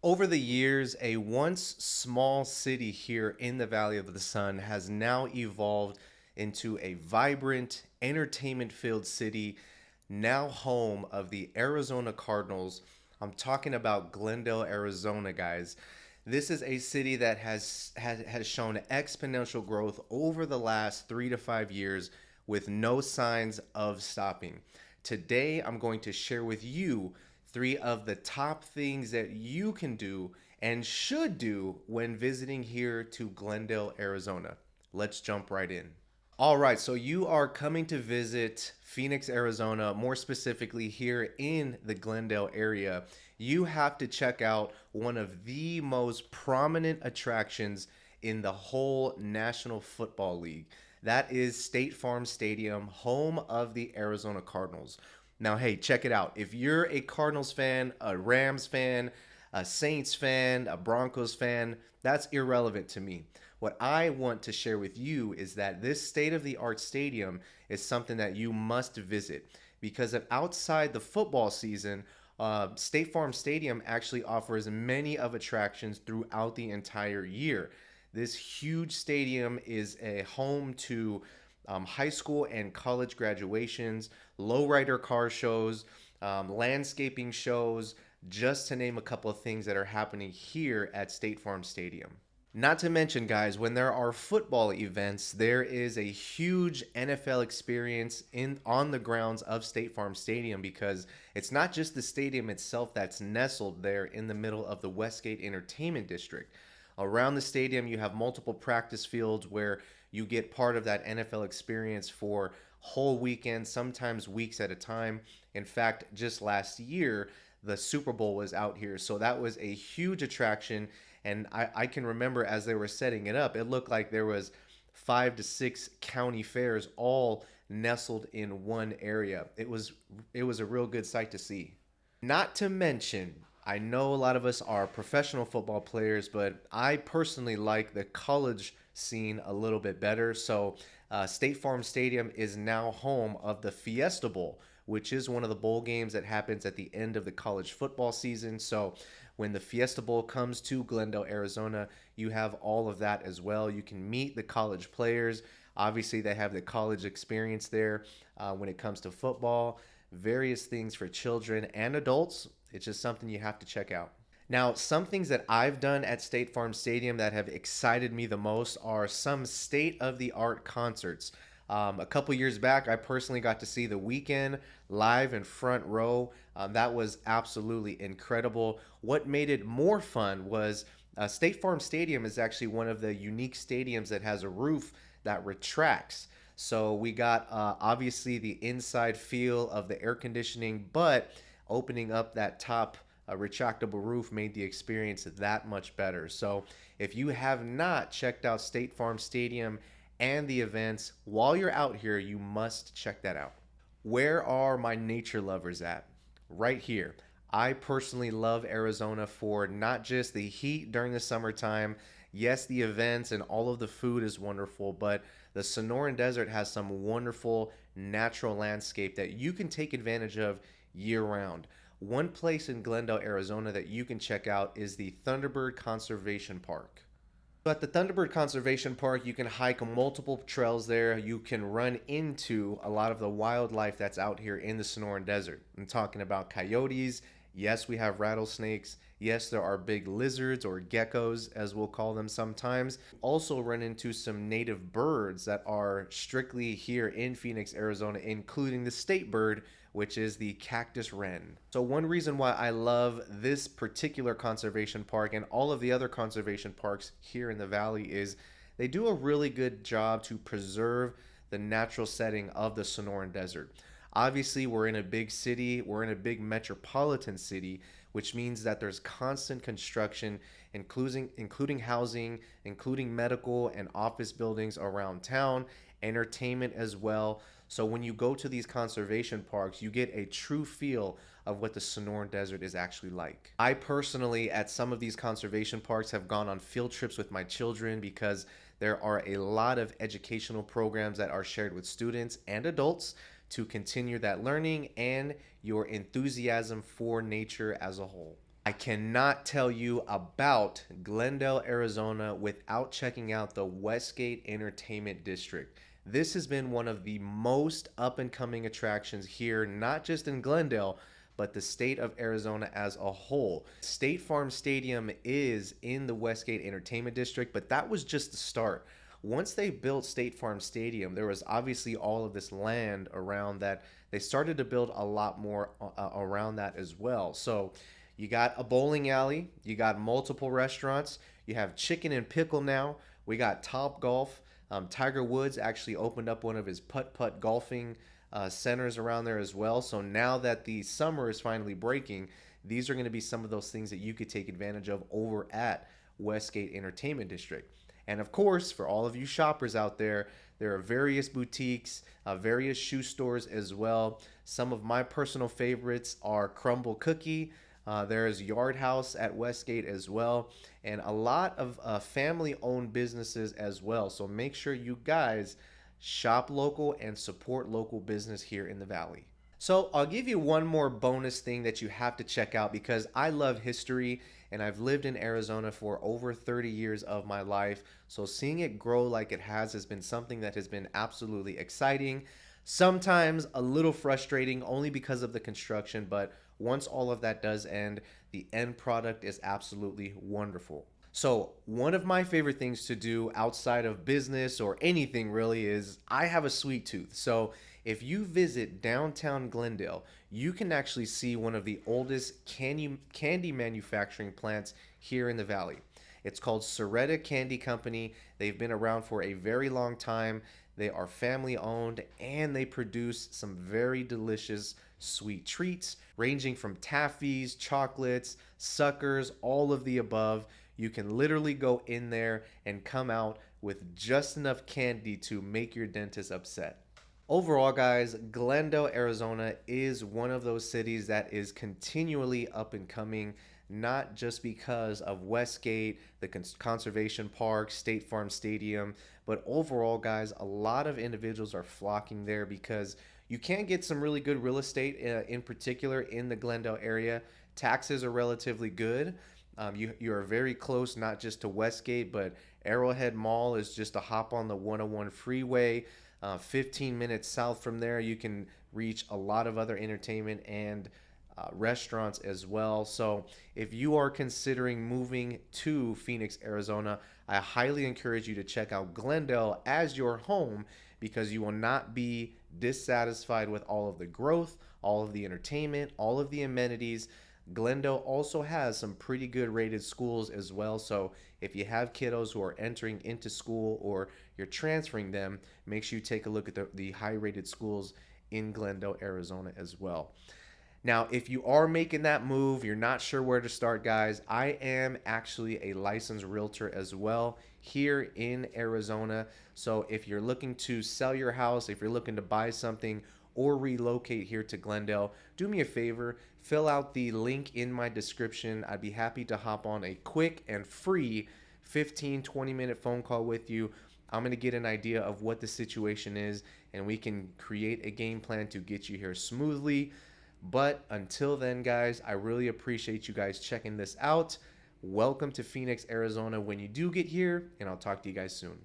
Over the years, a once small city here in the Valley of the Sun has now evolved into a vibrant, entertainment filled city, now home of the Arizona Cardinals. I'm talking about Glendale, Arizona, guys. This is a city that has shown exponential growth over the last 3 to 5 years with no signs of stopping. Today, I'm going to share with you three of the top things that you can do and should do when visiting here to Glendale, Arizona. Let's jump right in. All right, so you are coming to visit Phoenix, Arizona, more specifically here in the Glendale area. You have to check out one of the most prominent attractions in the whole National Football League. That is State Farm Stadium, home of the Arizona Cardinals. Now, hey, check it out. If you're a Cardinals fan, a Rams fan, a Saints fan, a Broncos fan, that's irrelevant to me. What I want to share with you is that this state of the art stadium is something that you must visit because of outside the football season, State Farm Stadium actually offers many of attractions throughout the entire year. This huge stadium is a home to high school and college graduations, lowrider car shows, landscaping shows, just to name a couple of things that are happening here at State Farm Stadium. Not to mention, guys, when there are football events, there is a huge NFL experience in on the grounds of State Farm Stadium because it's not just the stadium itself that's nestled there in the middle of the Westgate Entertainment District. Around the stadium, you have multiple practice fields where you get part of that NFL experience for whole weekends, sometimes weeks at a time. In fact, just last year, the Super Bowl was out here. So that was a huge attraction. And I can remember as they were setting it up, it looked like there was 5 to 6 county fairs all nestled in one area. It was a real good sight to see. Not to mention, I know a lot of us are professional football players, but I personally like the college scene a little bit better. So, State Farm Stadium is now home of the Fiesta Bowl, which is one of the bowl games that happens at the end of the college football season. So, when the Fiesta Bowl comes to Glendale, Arizona, you have all of that as well. You can meet the college players. Obviously, they have the college experience there when it comes to football, various things for children and adults. It's just something you have to check out. Now, some things that I've done at State Farm Stadium that have excited me the most are some state of the art concerts. A couple years back, I personally got to see The Weeknd live in front row. That was absolutely incredible. What made it more fun was State Farm Stadium is actually one of the unique stadiums that has a roof that retracts. So we got obviously the inside feel of the air conditioning, but opening up that top retractable roof made the experience that much better. So if you have not checked out State Farm Stadium and the events while you're out here, you must check that out. Where are my nature lovers at? Right here. I personally love Arizona for not just the heat during the summertime. Yes, the events and all of the food is wonderful, but the Sonoran Desert has some wonderful natural landscape that you can take advantage of year round. One place in Glendale, Arizona that you can check out is the Thunderbird Conservation Park. So at the Thunderbird Conservation Park, you can hike multiple trails there. You can run into a lot of the wildlife that's out here in the Sonoran Desert. I'm talking about coyotes. Yes, we have rattlesnakes. Yes, there are big lizards or geckos, as we'll call them sometimes. Also run into some native birds that are strictly here in Phoenix, Arizona, including the state bird, which is the cactus wren. So one reason why I love this particular conservation park and all of the other conservation parks here in the valley is they do a really good job to preserve the natural setting of the Sonoran Desert. Obviously, we're in a big city, we're in a big metropolitan city, which means that there's constant construction, including housing, including medical and office buildings around town, entertainment as well. So when you go to these conservation parks, you get a true feel of what the Sonoran Desert is actually like. I personally, at some of these conservation parks, have gone on field trips with my children because there are a lot of educational programs that are shared with students and adults to continue that learning and your enthusiasm for nature as a whole. I cannot tell you about Glendale, Arizona without checking out the Westgate Entertainment District. This has been one of the most up and coming attractions here, not just in Glendale, but the state of Arizona as a whole. State Farm Stadium is in the Westgate Entertainment District, but that was just the start. Once they built State Farm Stadium, there was obviously all of this land around that. They started to build a lot more around that as well. So you got a bowling alley, you got multiple restaurants, you have Chicken and Pickle now. We got Top Golf. Tiger Woods actually opened up one of his putt-putt golfing centers around there as well. So now that the summer is finally breaking, these are going to be some of those things that you could take advantage of over at Westgate Entertainment District. And of course, for all of you shoppers out there, there are various boutiques, various shoe stores as well. Some of my personal favorites are Crumble Cookie. There's Yard House at Westgate as well, and a lot of family-owned businesses as well. So make sure you guys shop local and support local business here in the Valley. So I'll give you one more bonus thing that you have to check out because I love history and I've lived in Arizona for over 30 years of my life. So seeing it grow like it has been something that has been absolutely exciting. Sometimes a little frustrating only because of the construction, but once all of that does end, the end product is absolutely wonderful. So one of my favorite things to do outside of business or anything really is I have a sweet tooth. So if you visit downtown Glendale, you can actually see one of the oldest candy manufacturing plants here in the valley. It's called Soretta Candy Company. They've been around for a very long time. They are family owned and they produce some very delicious sweet treats ranging from taffies, chocolates, suckers, all of the above. You can literally go in there and come out with just enough candy to make your dentist upset. Overall, guys, Glendale, Arizona is one of those cities that is continually up and coming, not just because of Westgate, the Conservation Park, State Farm Stadium, but overall, guys, a lot of individuals are flocking there because you can get some really good real estate, in particular in the Glendale area. Taxes are relatively good. You are very close, not just to Westgate, but Arrowhead Mall is just a hop on the 101 freeway. 15 minutes south from there, you can reach a lot of other entertainment and restaurants as well. So if you are considering moving to Phoenix, Arizona, I highly encourage you to check out Glendale as your home because you will not be dissatisfied with all of the growth, all of the entertainment, all of the amenities. Glendale also has some pretty good rated schools as well. So if you have kiddos who are entering into school or you're transferring them, make sure you take a look at the high rated schools in Glendale, Arizona as well. Now, if you are making that move, you're not sure where to start, guys, I am actually a licensed realtor as well here in Arizona. So if you're looking to sell your house, if you're looking to buy something or relocate here to Glendale, do me a favor, fill out the link in my description. I'd be happy to hop on a quick and free 15-20 minute phone call with you. I'm going to get an idea of what the situation is and we can create a game plan to get you here smoothly. But until then, guys, I really appreciate you guys checking this out. Welcome to Phoenix, Arizona when you do get here, and I'll talk to you guys soon.